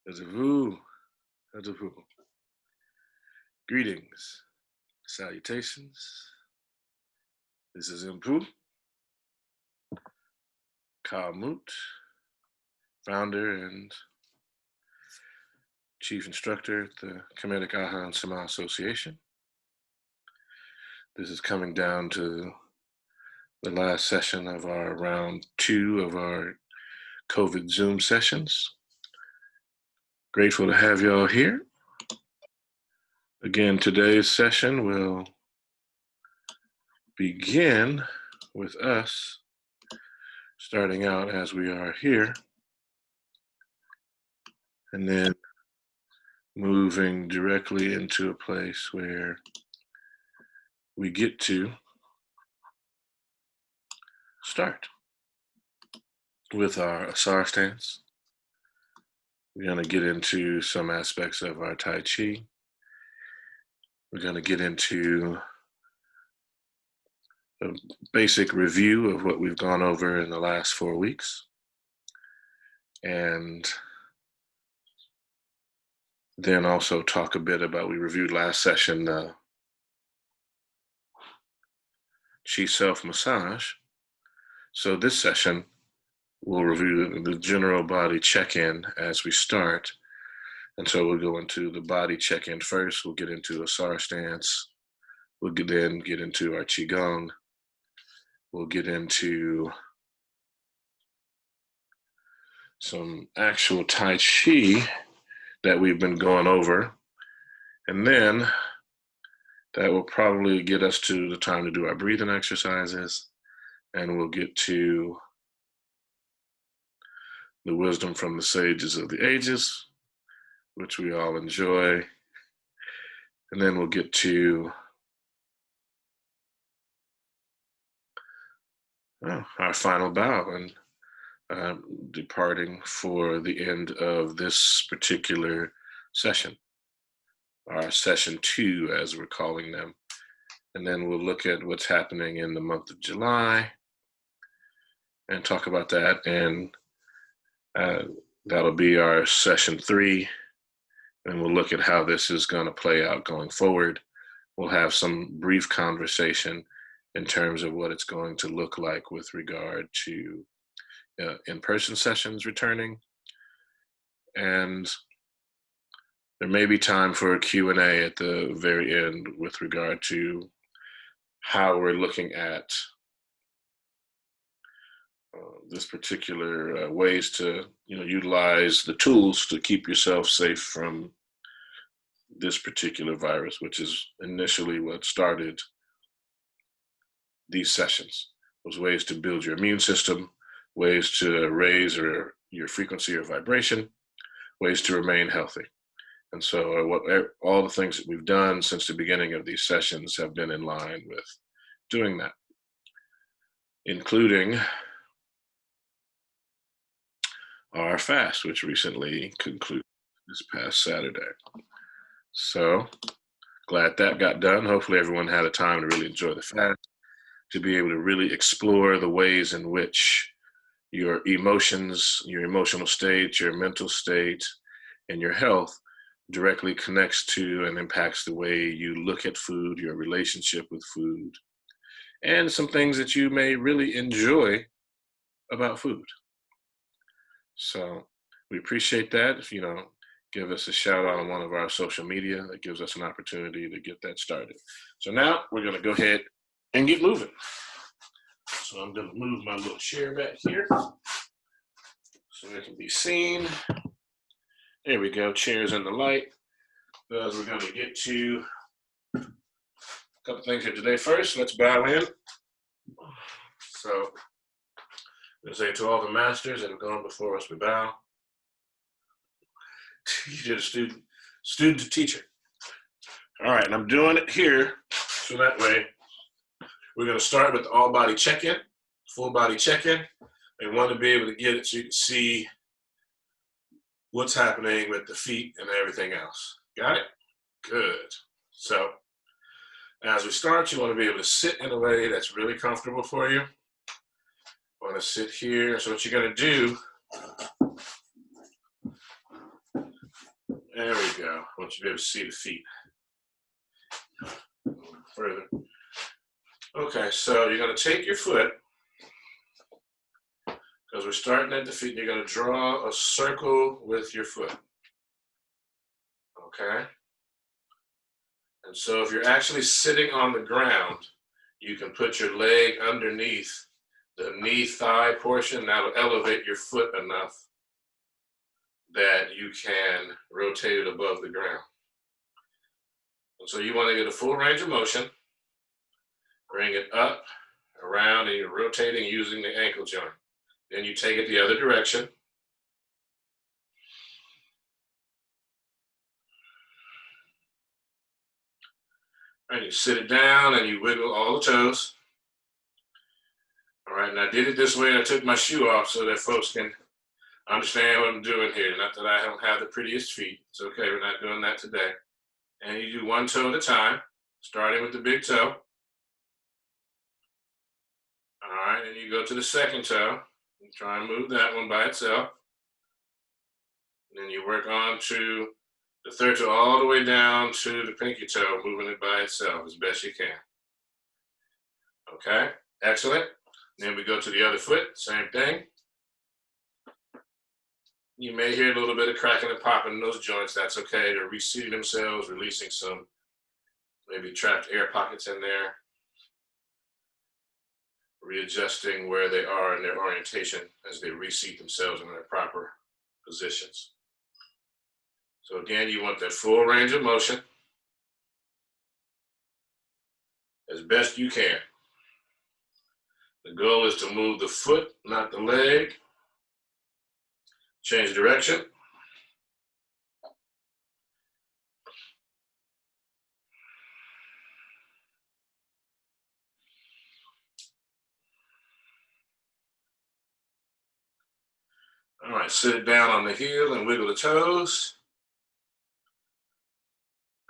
Adubu, adubu. Greetings, salutations. This is Impu, Kalmut, founder and chief instructor at the Kemetic Aha and Sama Association. This is coming down to the last session of our round 2 of our COVID Zoom sessions. Grateful to have y'all here. Again, today's session will begin with us starting out as we are here, and then moving directly into a place where we get to start with our Asar stance. We're going to get into some aspects of our Tai Chi. We're going to get into a basic review of what we've gone over in the last 4 weeks. And then also talk a bit about, we reviewed last session, Chi Self Massage. So this session, we'll review the general body check-in as we start. And so we'll go into the body check-in first. We'll get into Asar stance. We'll then get into our Qigong. We'll get into some actual Tai Chi that we've been going over. And then that will probably get us to the time to do our breathing exercises. And we'll get to the wisdom from the sages of the ages, which we all enjoy. And then we'll get to our final bow and departing for the end of this particular session, our session 2, as we're calling them. And then we'll look at what's happening in the month of July and talk about that. And that'll be our session 3. And we'll look at how this is going to play out going forward. We'll have some brief conversation in terms of what it's going to look like with regard to in-person sessions returning. And there may be time for a Q&A at the very end with regard to how we're looking at this particular ways to utilize the tools to keep yourself safe from this particular virus, which is initially what started these sessions. Was ways to build your immune system, ways to raise your frequency or vibration, ways to remain healthy. And so all the things that we've done since the beginning of these sessions have been in line with doing that, including our fast, which recently concluded this past Saturday. So glad that got done. Hopefully everyone had a time to really enjoy the fast, to be able to really explore the ways in which your emotions, your emotional state, your mental state, and your health directly connects to and impacts the way you look at food, your relationship with food, and some things that you may really enjoy about food. So we appreciate that. If give us a shout out on one of our social media, that gives us an opportunity to get that started. So now we're going to go ahead and get moving. So I'm going to move my little chair back here so it can be seen. There we go, chairs in the light. Because we're going to get to a couple things here today. First, let's bow in. So I'm going to say to all the masters that have gone before us, we bow. Teacher to student, student to teacher. All right, and I'm doing it here so that way we're going to start with the all body check-in, full body check-in. I want to be able to get it so you can see what's happening with the feet and everything else. Got it? Good. So as we start, you want to be able to sit in a way that's really comfortable for you. Want to sit here. So what you're going to do want you to be able to see the feet further. Okay, so you're going to take your foot, because we're starting at the feet, you're going to draw a circle with your foot. Okay? And so if you're actually sitting on the ground, you can put your leg underneath the knee thigh portion. That'll elevate your foot enough that you can rotate it above the ground. And so you want to get a full range of motion. Bring it up, around, and you're rotating using the ankle joint. Then you take it the other direction. And you sit it down and you wiggle all the toes. All right, and I did it this way. I took my shoe off so that folks can understand what I'm doing here. Not that I don't have the prettiest feet. It's okay, we're not doing that today. And you do one toe at a time, starting with the big toe. All right, and you go to the second toe. And try and move that one by itself. And then you work on to the third toe all the way down to the pinky toe, moving it by itself as best you can. Okay, excellent. Then we go to the other foot, same thing. You may hear a little bit of cracking and popping in those joints. That's okay. They're reseating themselves, releasing some maybe trapped air pockets in there, readjusting where they are in their orientation as they reseat themselves in their proper positions. So again, you want that full range of motion as best you can. The goal is to move the foot, not the leg. Change direction. All right, sit it down on the heel and wiggle the toes.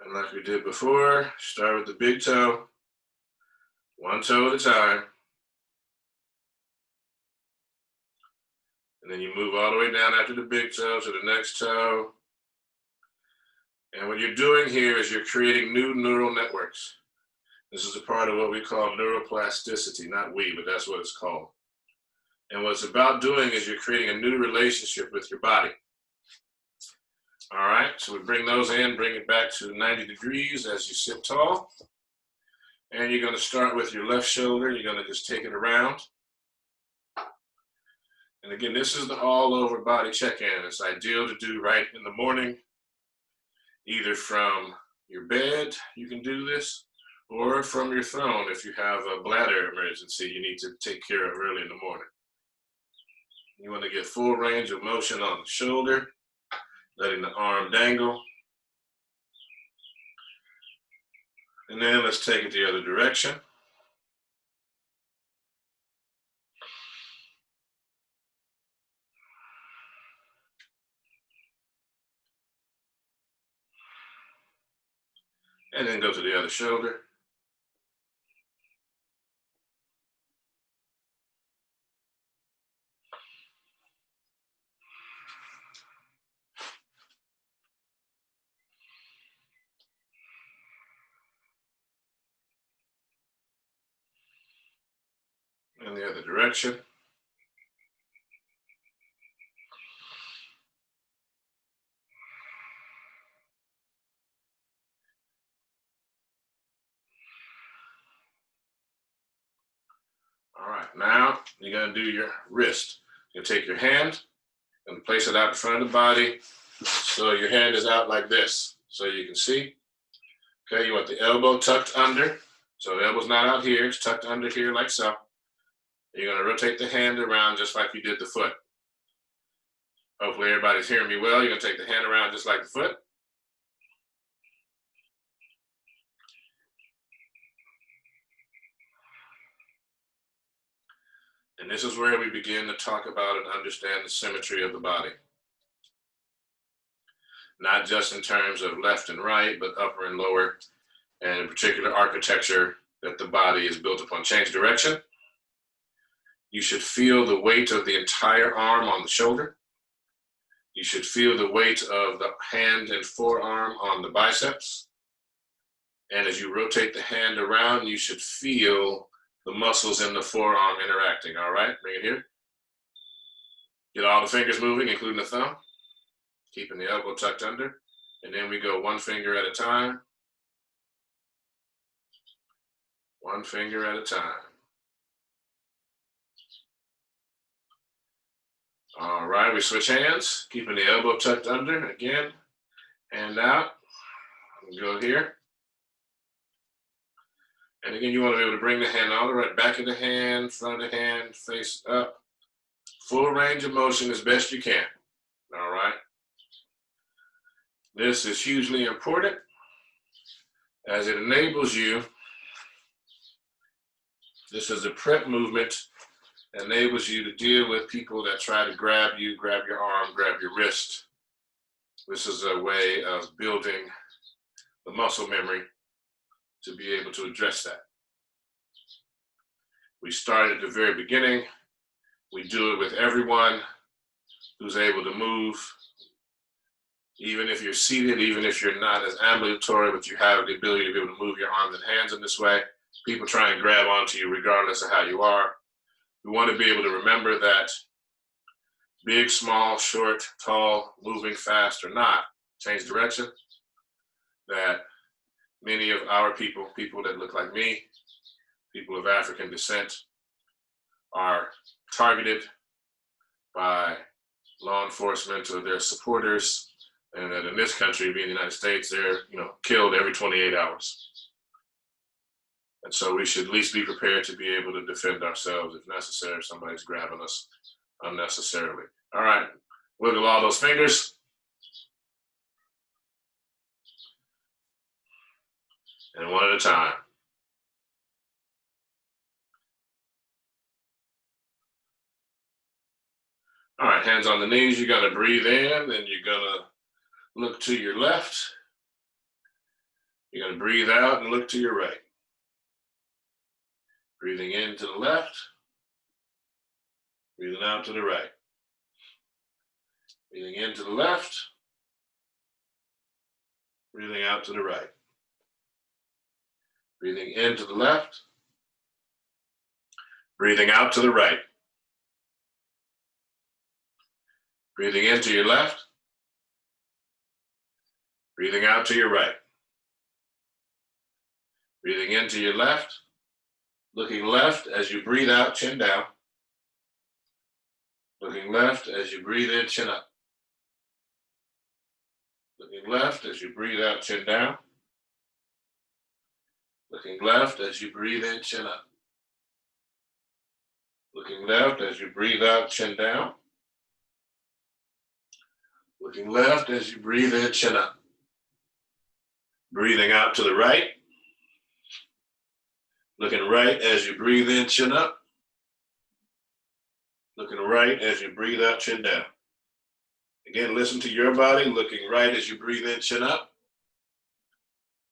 And like we did before, start with the big toe, one toe at a time. And then you move all the way down after the big toe to the next toe. And what you're doing here is you're creating new neural networks. This is a part of what we call neuroplasticity, not we, but that's what it's called. And what it's about doing is you're creating a new relationship with your body. All right, so we bring those in, bring it back to 90 degrees as you sit tall. And you're going to start with your left shoulder. You're going to just take it around. And again, this is the all over body check-in. It's ideal to do right in the morning, either from your bed, you can do this, or from your throne if you have a bladder emergency you need to take care of early in the morning. You want to get full range of motion on the shoulder, letting the arm dangle. And then let's take it the other direction. And then go to the other shoulder. And the other direction. All right, now you're going to do your wrist. You take your hand and place it out in front of the body so your hand is out like this so you can see. Okay, you want the elbow tucked under. So the elbow's not out here, it's tucked under here like so. You're going to rotate the hand around just like you did the foot. Hopefully everybody's hearing me well. You're going to take the hand around just like the foot. And this is where we begin to talk about and understand the symmetry of the body. Not just in terms of left and right, but upper and lower, and in particular architecture that the body is built upon. Change direction. You should feel the weight of the entire arm on the shoulder. You should feel the weight of the hand and forearm on the biceps. And as you rotate the hand around, you should feel the muscles in the forearm interacting. All right, bring it here. Get all the fingers moving, including the thumb, keeping the elbow tucked under. And then we go one finger at a time. One finger at a time. All right, we switch hands, keeping the elbow tucked under. Again, hand out. Go here. And again, you want to be able to bring the hand all the way back of the hand, front of the hand, face up. Full range of motion as best you can. All right. This is hugely important as it enables you. This is a prep movement that enables you to deal with people that try to grab you, grab your arm, grab your wrist. This is a way of building the muscle memory to be able to address that. We start at the very beginning. We do it with everyone who's able to move, even if you're seated, even if you're not as ambulatory, but you have the ability to be able to move your arms and hands in this way. People try and grab onto you regardless of how you are. We want to be able to remember that big, small, short, tall, moving fast or not, change direction, that many of our people, people that look like me, people of African descent, are targeted by law enforcement or their supporters, and that in this country, being the United States, they're killed every 28 hours. And so we should at least be prepared to be able to defend ourselves if necessary, if somebody's grabbing us unnecessarily. All right, wiggle all those fingers. And one at a time. All right, hands on the knees. You're going to breathe in, and you're going to look to your left. You're going to breathe out and look to your right. Breathing in to the left. Breathing out to the right. Breathing in to the left. Breathing out to the right. Breathing in to the left. Breathing out to the right. Breathing into your left. Breathing out to your right. Breathing into your left. Looking left as you breathe out, chin down. Looking left as you breathe in, chin up. Looking left as you breathe out, chin down. Looking left as you breathe in, chin up. Looking left as you breathe out, chin down. Looking left as you breathe in, chin up. Breathing out to the right. Looking right as you breathe in, chin up. Looking right as you breathe out, chin down. Again, listen to your body. Looking right as you breathe in, chin up.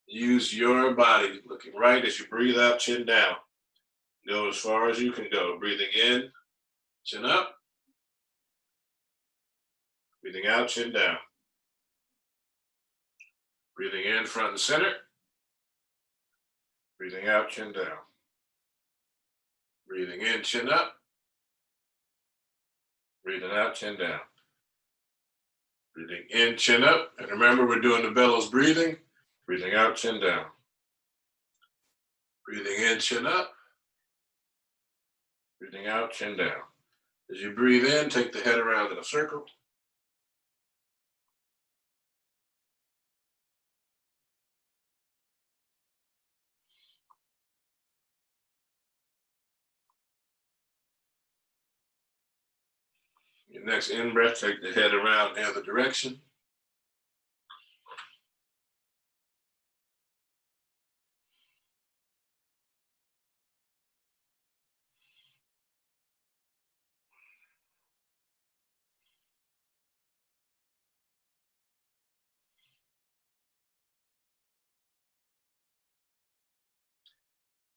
Use your body. Looking right as you breathe out, chin down. Go as far as you can go. Breathing in, chin up. Breathing out, chin down. Breathing in, front and center. Breathing out, chin down. Breathing in, chin up. Breathing out, chin down. Breathing in, chin up. And remember, we're doing the bellows breathing. Breathing out, chin down. Breathing in, chin up. Breathing out, chin down. As you breathe in, take the head around in a circle. Your next in-breath, take the head around the other direction.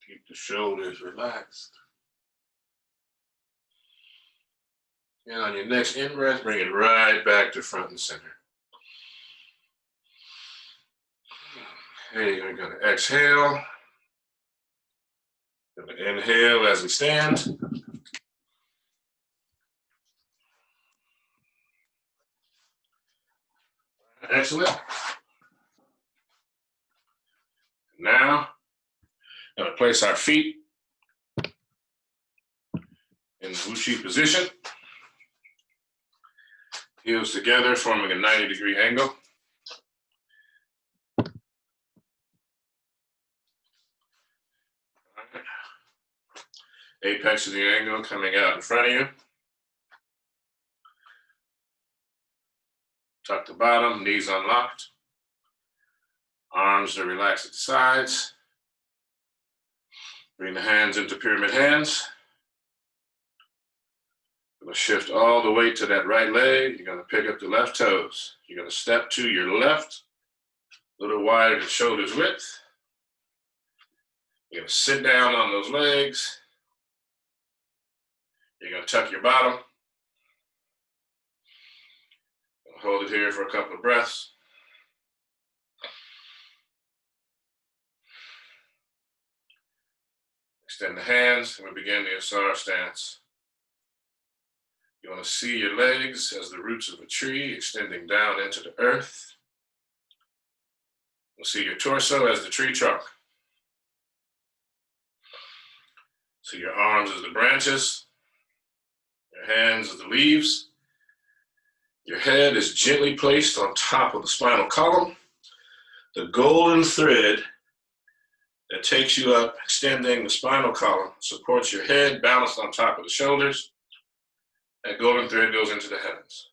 Keep the shoulders relaxed. And on your next in-breath, bring it right back to front and center. Okay, you're going to exhale. Going to inhale as we stand. Excellent. Now, going to place our feet in the Wuxi position. Heels together, forming a 90-degree angle. Apex of the angle coming out in front of you. Tuck the bottom, knees unlocked. Arms are relaxed at the sides. Bring the hands into pyramid hands. Going to shift all the weight to that right leg. You're going to pick up the left toes. You're going to step to your left, a little wider than shoulders width. You're going to sit down on those legs. You're going to tuck your bottom. Hold it here for a couple of breaths. Extend the hands, and we begin the Asar stance. You want to see your legs as the roots of a tree extending down into the earth. You'll see your torso as the tree trunk. See your arms as the branches, your hands as the leaves. Your head is gently placed on top of the spinal column. The golden thread that takes you up, extending the spinal column, supports your head, balanced on top of the shoulders. That golden thread goes into the heavens.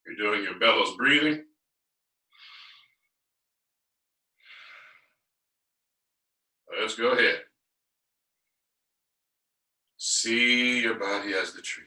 You're doing your bellows breathing. Let's go ahead. See your body as the tree.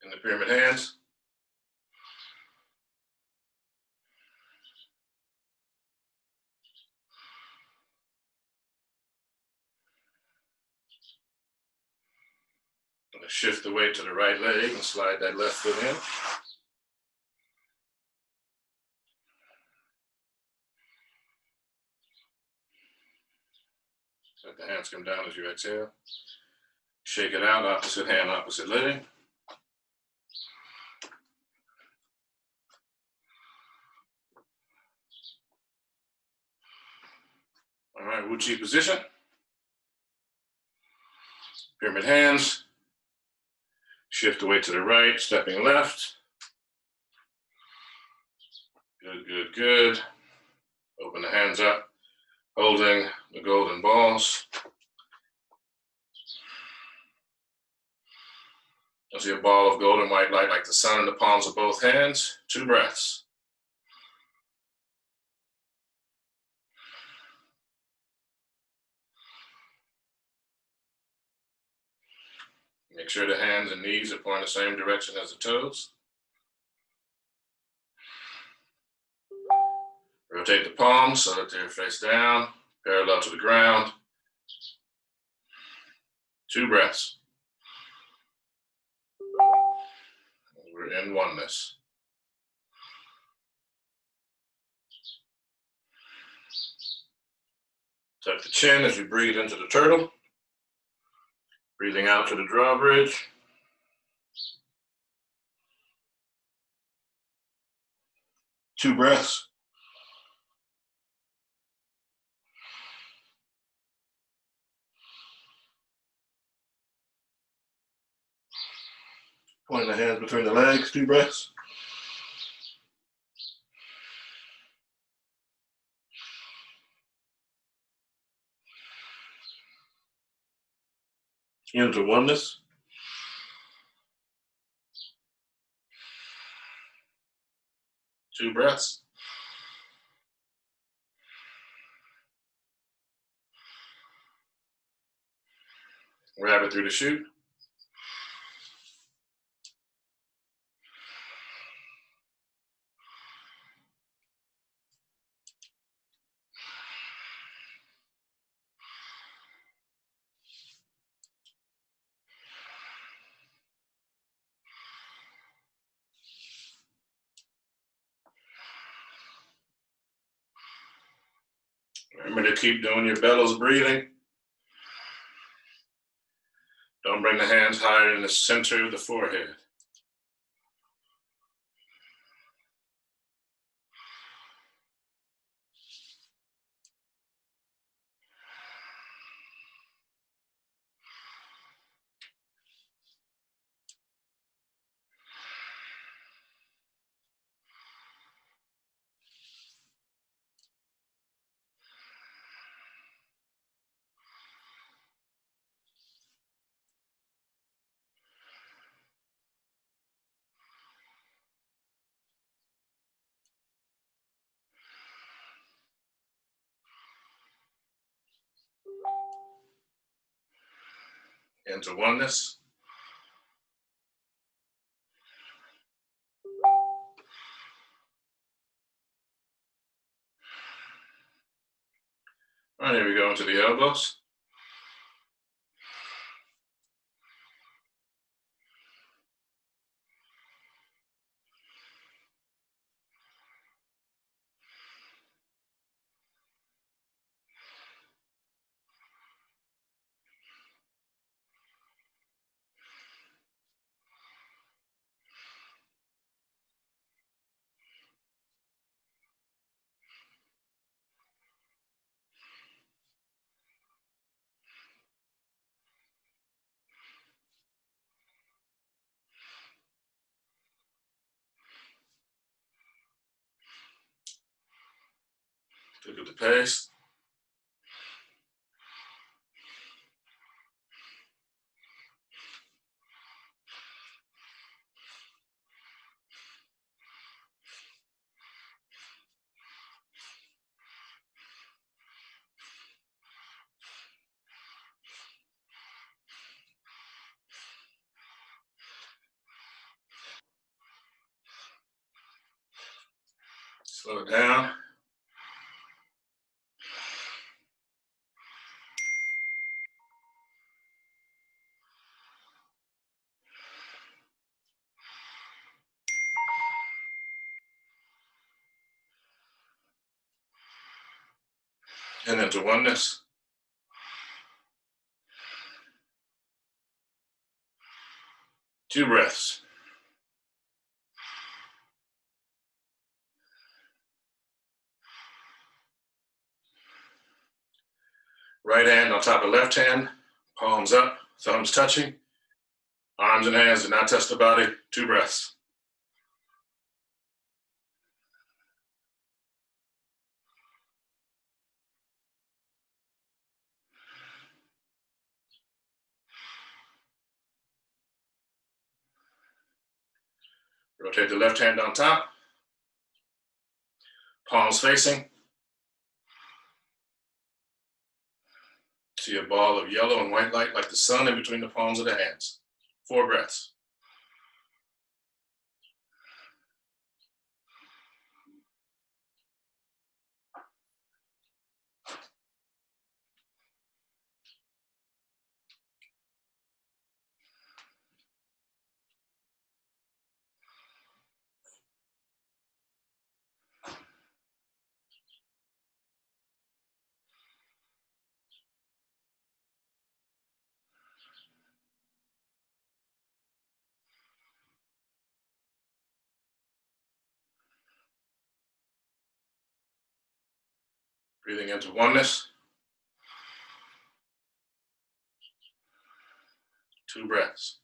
in the pyramid hands. I'm going to shift the weight to the right leg and slide that left foot in. Let the hands come down as you exhale. Shake it out, opposite hand, opposite leg. All right, Wu Chi position. Pyramid hands. Shift the weight to the right, stepping left. Good, good, good. Open the hands up, holding the golden balls. You'll see a ball of golden white light like the sun in the palms of both hands. 2 breaths. Make sure the hands and knees are pointing the same direction as the toes. Rotate the palms so that they're face down, parallel to the ground. 2 breaths. We're in oneness. Tuck the chin as you breathe into the turtle. Breathing out to the drawbridge. Two breaths. Pointing the hands between the legs, 2 breaths. Into oneness. Two breaths. Rabbit through the chute. Remember to keep doing your bellows breathing. Don't bring the hands higher in the center of the forehead. Into oneness. All right, here we go into the elbows. Look at the pace. Slow it down. And into oneness. Two breaths. Right hand on top of left hand, palms up, thumbs touching. Arms and hands do not touch the body. Two breaths. Rotate the left hand on top, palms facing. See a ball of yellow and white light like the sun in between the palms of the hands. 4 breaths. Breathing into oneness. 2 breaths.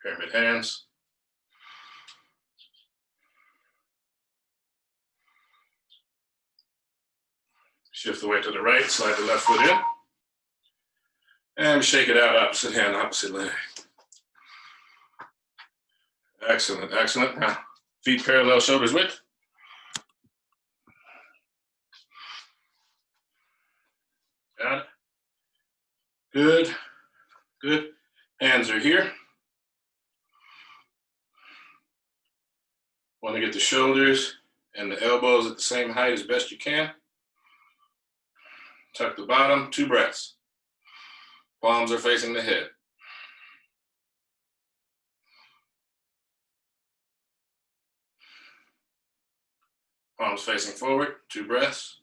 Pyramid hands. Shift the weight to the right, slide the left foot in. And shake it out, opposite hand, opposite leg. Excellent, excellent. Now, feet parallel, shoulders width. Got it. Good, good. Hands are here. Want to get the shoulders and the elbows at the same height as best you can. Tuck the bottom, 2 breaths. Palms are facing the head. Palms facing forward, 2 breaths.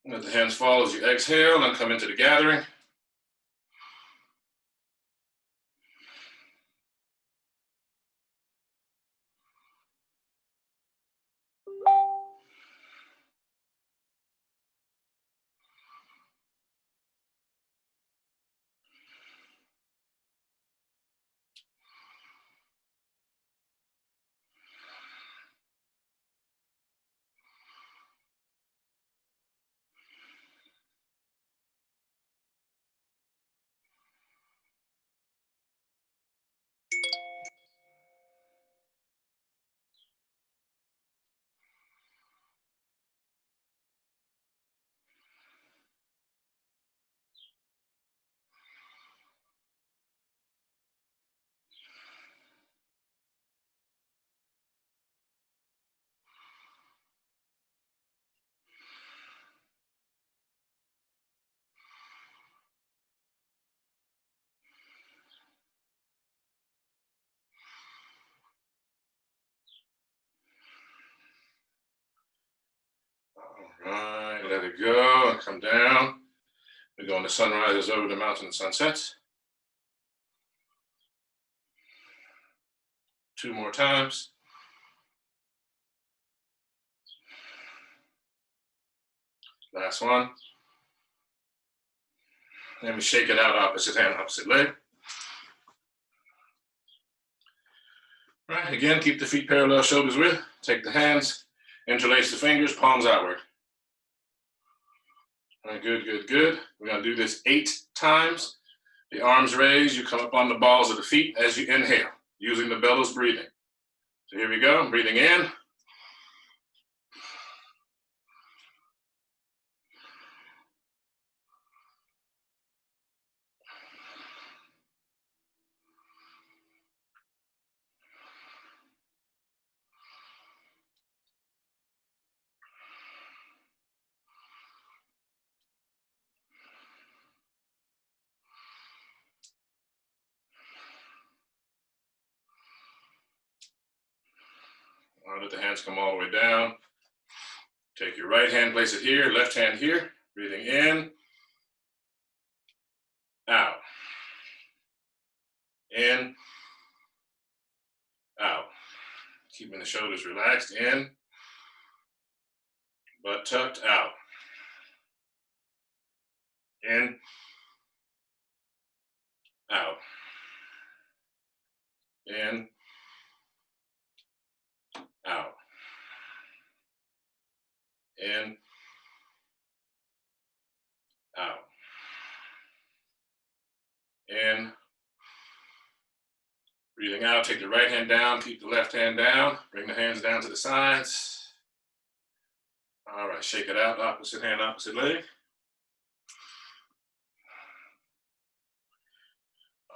Let the hands fall as you exhale and come into the gathering. All right, let it go and come down. We're going to sunrises over the mountain and sunsets. 2 more times. Last one. Then we shake it out, opposite hand, opposite leg. All right, again, keep the feet parallel, shoulders width. Take the hands, interlace the fingers, palms outward. All right, good, good, good. We're gonna do this 8 times. The arms raised, you come up on the balls of the feet as you inhale, using the bellows breathing. So here we go. I'm breathing in. I'll let the hands come all the way down. Take your right hand, place it here, left hand here. Breathing in, out. In, out. Keeping the shoulders relaxed, in, butt tucked, out. In, out. In, out. In, out. In. Breathing out, take the right hand down, keep the left hand down. Bring the hands down to the sides. All right, shake it out, opposite hand, opposite leg.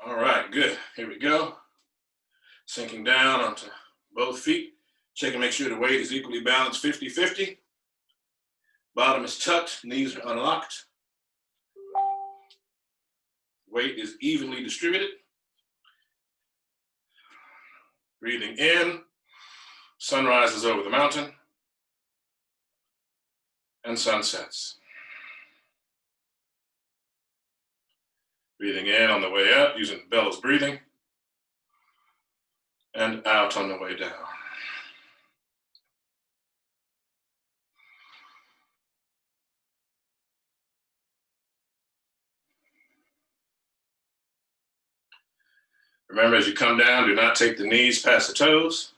All right, good. Here we go. Sinking down onto both feet. Check and make sure the weight is equally balanced, 50-50. Bottom is tucked, knees are unlocked. Weight is evenly distributed. Breathing in, sun rises over the mountain and sun sets. Breathing in on the way up, using bellows breathing, and out on the way down. Remember, as you come down, do not take the knees past the toes.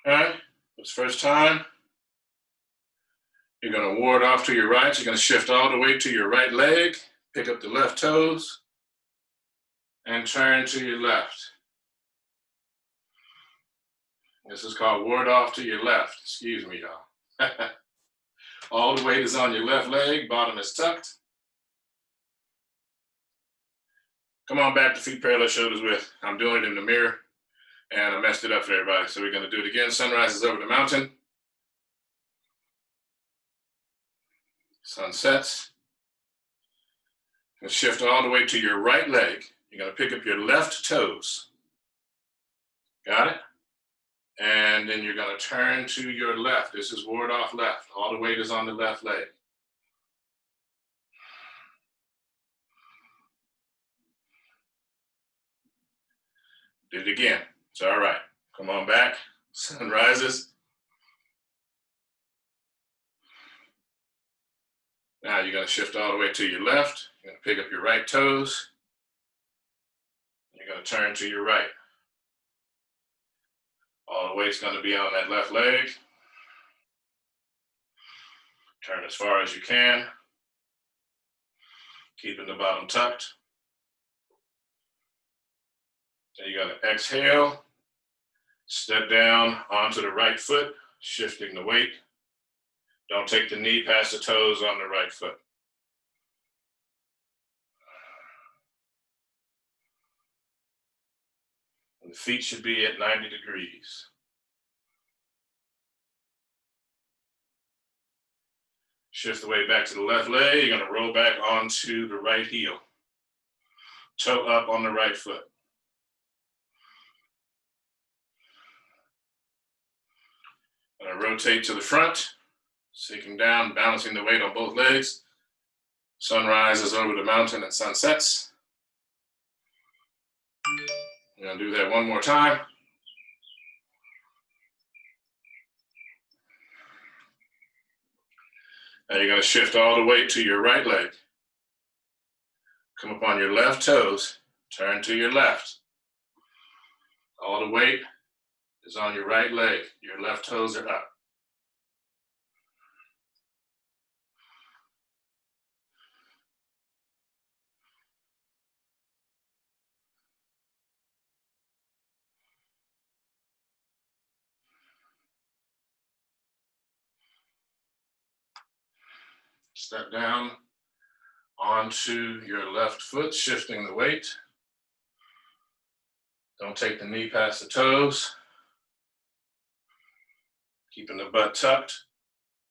All right, this first time, you're going to ward off to your right. You're going to shift all the way to your right leg, pick up the left toes, and turn to your left. This is called ward off to your left. Excuse me, y'all. All the weight is on your left leg, bottom is tucked. Come on back to feet parallel, shoulders width. I'm doing it in the mirror, and I messed it up for everybody. So we're going to do it again. Sun rises over the mountain. Sun sets. And shift all the way to your right leg. You're going to pick up your left toes. Got it? And then you're going to turn to your left. This is ward off left. All the weight is on the left leg. Do it again. It's all right. Come on back. Sun rises. Now you're going to shift all the way to your left. You're going to pick up your right toes. You're going to turn to your right. All the weight's going to be on that left leg. Turn as far as you can. Keeping the bottom tucked. Then you're going to exhale. Step down onto the right foot, shifting the weight. Don't take the knee past the toes on the right foot. And the feet should be at 90 degrees. Shift the weight back to the left leg. You're going to roll back onto the right heel. Toe up on the right foot. Going to rotate to the front, sinking down, balancing the weight on both legs. Sun rises over the mountain and sun sets. We're going to do that one more time. Now you're going to shift all the weight to your right leg. Come up on your left toes, turn to your left. All the weight is on your right leg. Your left toes are up. Step down onto your left foot, shifting the weight. Don't take the knee past the toes. Keeping the butt tucked.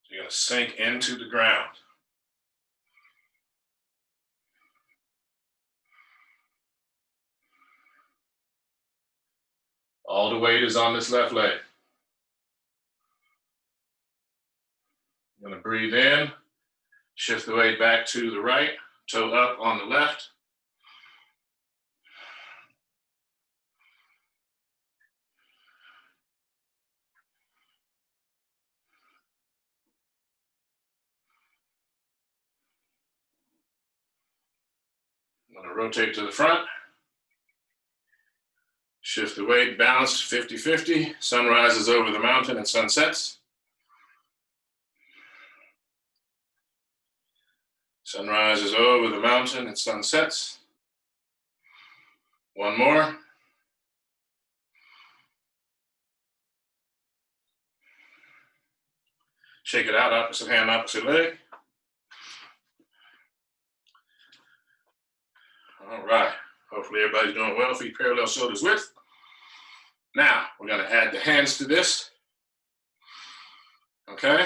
You're going to sink into the ground. All the weight is on this left leg. I'm going to breathe in, shift the weight back to the right, toe up on the left. I'm going to rotate to the front. Shift the weight, balance 50-50. Sun rises over the mountain and sun sets. Sun rises over the mountain and sun sets. One more. Shake it out, opposite hand, opposite leg. All right. Hopefully everybody's doing well. Feet parallel, shoulders width. Now, we're going to add the hands to this. Okay?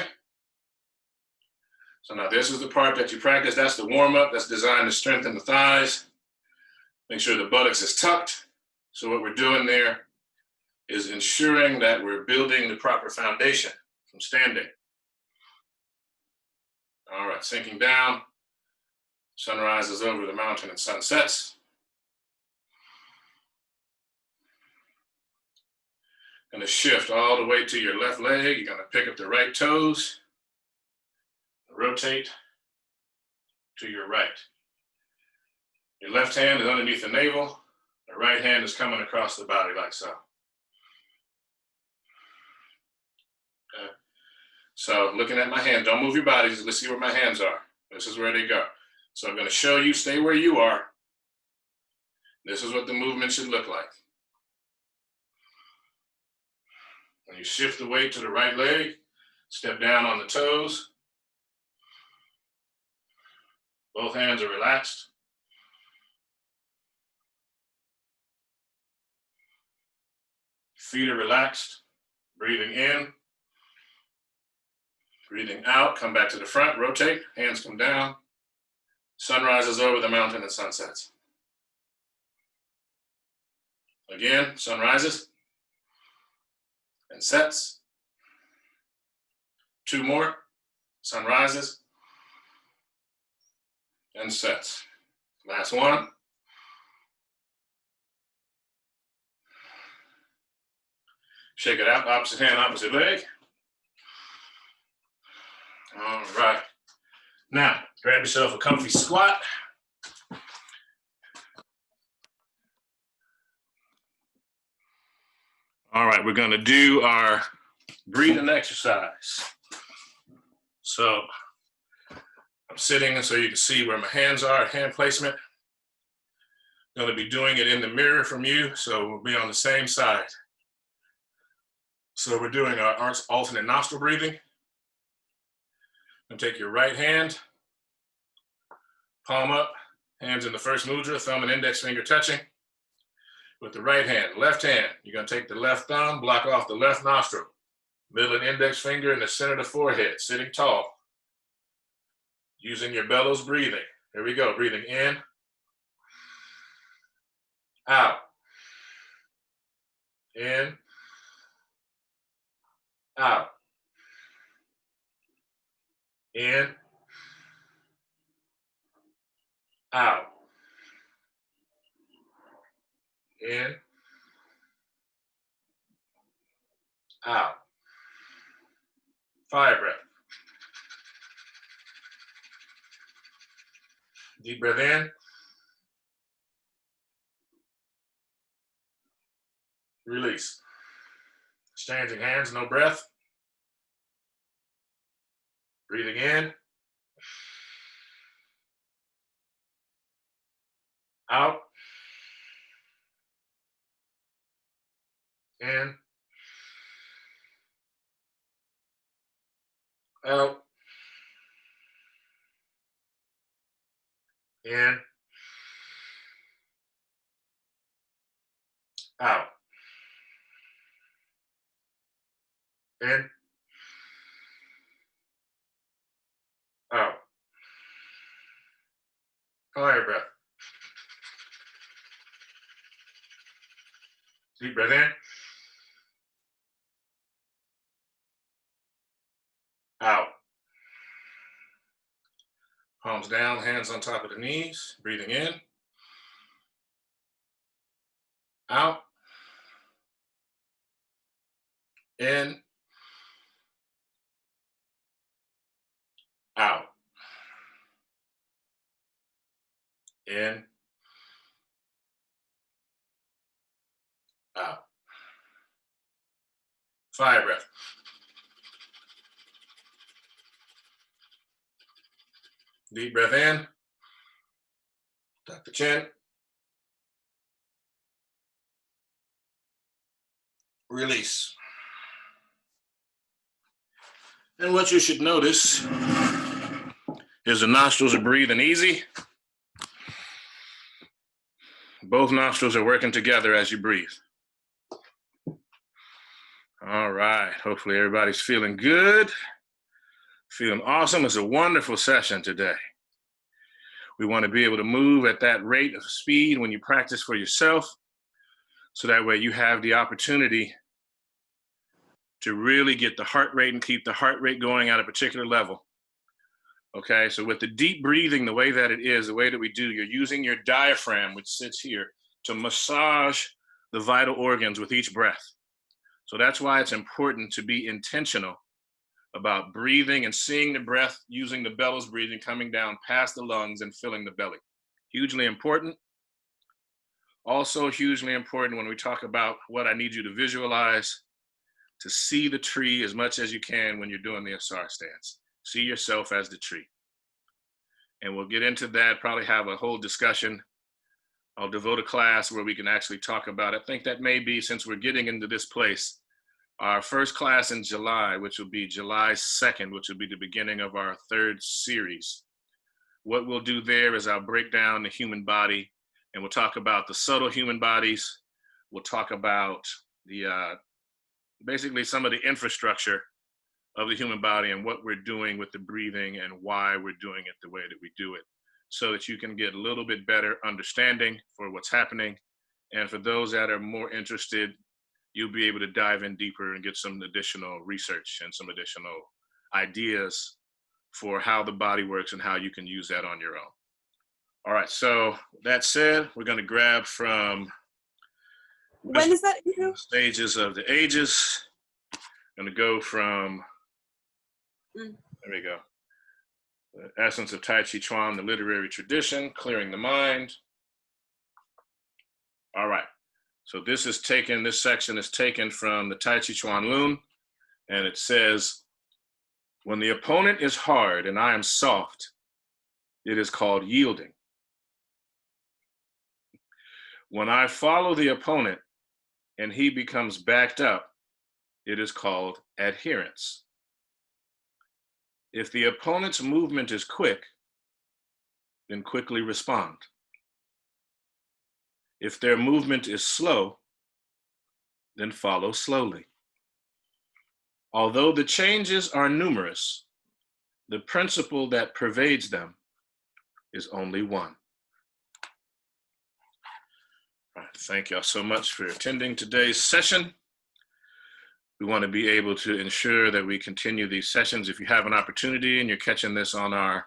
So now this is the part that you practice. That's the warm-up. That's designed to strengthen the thighs. Make sure the buttocks is tucked. So what we're doing there is ensuring that we're building the proper foundation from standing. All right, sinking down. Sun rises over the mountain and sun sets. Going to shift all the way to your left leg. You're going to pick up the right toes. Rotate to your right. Your left hand is underneath the navel. The right hand is coming across the body like so. Okay. So looking at my hand, don't move your bodies. Let's see where my hands are. This is where they go. So I'm going to show you, stay where you are. This is what the movement should look like. When you shift the weight to the right leg, step down on the toes. Both hands are relaxed. Feet are relaxed. Breathing in. Breathing out. Come back to the front. Rotate. Hands come down. Sun rises over the mountain and sun sets. Again, sun rises and sets. Two more. Sun rises and sets. Last one. Shake it out, opposite hand, opposite leg. All right. Now, grab yourself a comfy squat. All right, we're gonna do our breathing exercise. So, I'm sitting so you can see where my hands are, hand placement. I'm gonna be doing it in the mirror from you, so we'll be on the same side. So we're doing our alternate nostril breathing. And take your right hand, palm up, hands in the first mudra, thumb and index finger touching. With the right hand, left hand, you're gonna take the left thumb, block off the left nostril. Middle and index finger in the center of the forehead, sitting tall. Using your bellows breathing. Here we go, breathing in, out, in, out, in, out, in, out. Fire breath. Deep breath in, release. Exchanging hands, no breath. Breathing in, out, in, out, in, out, in, out. Fire breath. Deep breath in, out. Palms down, hands on top of the knees. Breathing in, out, in, out, in, out. Fire breath. Deep breath in, tuck the chin, release. And what you should notice is the nostrils are breathing easy. Both nostrils are working together as you breathe. All right, hopefully everybody's feeling good, feeling awesome. It's a wonderful session today. We want to be able to move at that rate of speed when you practice for yourself, so that way you have the opportunity to really get the heart rate and keep the heart rate going at a particular level. Okay, so with the deep breathing, the way that it is, the way that we do, you're using your diaphragm, which sits here, to massage the vital organs with each breath. So that's why it's important to be intentional about breathing and seeing the breath, using the bellows breathing, coming down past the lungs and filling the belly. Hugely important. Also hugely important when we talk about what I need you to visualize, to see the tree as much as you can when you're doing the Asar stance. See yourself as the tree. And we'll get into that, probably have a whole discussion. I'll devote a class where we can actually talk about it. I think that may be, since we're getting into this place, our first class in July, which will be July 2nd, which will be the beginning of our third series. What we'll do there is I'll break down the human body, and we'll talk about the subtle human bodies. We'll talk about the basically some of the infrastructure of the human body and what we're doing with the breathing and why we're doing it the way that we do it, so that you can get a little bit better understanding for what's happening. And for those that are more interested, you'll be able to dive in deeper and get some additional research and some additional ideas for how the body works and how you can use that on your own. All right, so that said, we're going to grab from When is that? Stages of the Ages. I'm going to go from, there we go. The Essence of Tai Chi Chuan, the Literary Tradition, Clearing the Mind. All right. So this section is taken from the Tai Chi Chuan Lun, and it says, when the opponent is hard and I am soft, it is called yielding. When I follow the opponent and he becomes backed up, it is called adherence. If the opponent's movement is quick, then quickly respond. If their movement is slow, then follow slowly. Although the changes are numerous, the principle that pervades them is only one. All right, thank y'all so much for attending today's session. We want to be able to ensure that we continue these sessions. If you have an opportunity and you're catching this on our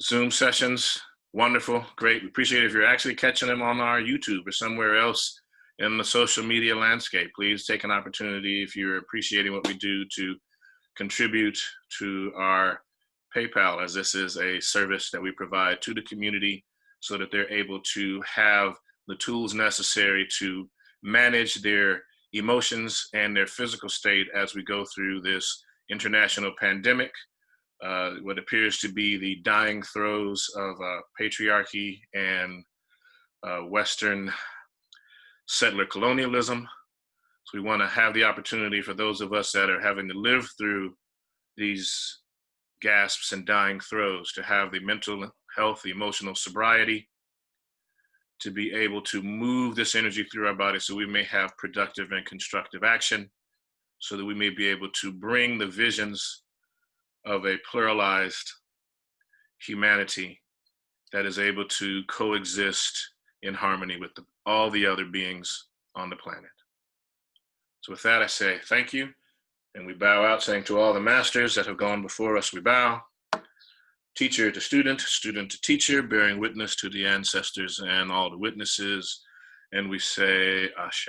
Zoom sessions, Wonderful, great. We appreciate it. If you're actually catching them on our YouTube or somewhere else in the social media landscape, please take an opportunity, if you're appreciating what we do, to contribute to our PayPal, as this is a service that we provide to the community so that they're able to have the tools necessary to manage their emotions and their physical state as we go through this international pandemic, what appears to be the dying throes of patriarchy and Western settler colonialism. So we want to have the opportunity for those of us that are having to live through these gasps and dying throes to have the mental health, the emotional sobriety, to be able to move this energy through our body so we may have productive and constructive action, so that we may be able to bring the visions of a pluralized humanity that is able to coexist in harmony with all the other beings on the planet. So with that, I say thank you, and we bow out, saying to all the masters that have gone before us, we bow. Teacher to student, student to teacher, bearing witness to the ancestors and all the witnesses, and we say Ashe.